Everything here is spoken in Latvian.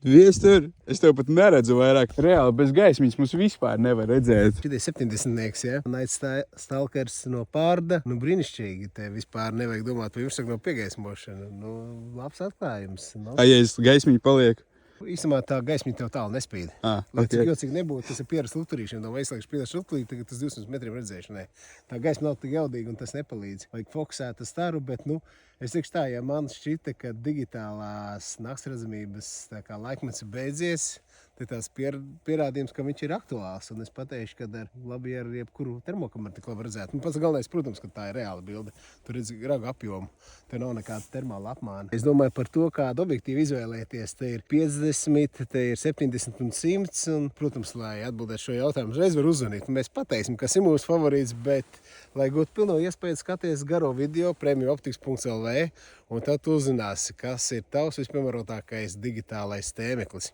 Viestur, es tev pat neredzu vairāk. Reāli bez gaismiņas mums vispār nevar redzēt. Šitie 70-nieks, ja? Night Stalkers no Pārda. Nu, brīnišķīgi. Te vispār nevajag domāt par virsraku no piegaismošanu. Nu, labs atklājums. Nu. Ja es gaismiņu palieku? Īstumā tā gaismiņa tev tālu nespīd. Lai cik jocīgi nebūtu, tas ir pierasts lukturīšiem. Domā, izslēgšu pierastu lukturīti, tagad tas 200 metriem redzēšanai. Tā gaisma nav tik jaudīga un tas nepalīdz. Vajag fokusēt staru, bet, nu, es teikšu tā, ja man šķita, ka digitālās naktsredzamības laikmets ir beidzies, tad tās pierādījums, ka viņš ir aktuāls. Un es pateikšu, ka labi ar jebkuru termokameru tik labi redzēt. Nu, pats galvenais, protams, ka tā ir reāla bilde. Tur redz ragu apjomu. Te nav nekāda termāla apmāna. Es domāju par to, kādu objektīvu izvēlēties. Te ir 50, te ir 70 un 100. Un, protams, lai atbildētu šo jautājumu, reiz var uzzvanīt. Mēs pateiksim, kas ir mūsu favorīts, bet, lai gūtu pilno iespēju, skaties garo video premiumoptics.lv un tad tu uzzināsi, kas ir tavs vispiemērotākais digitālais tēmeklis.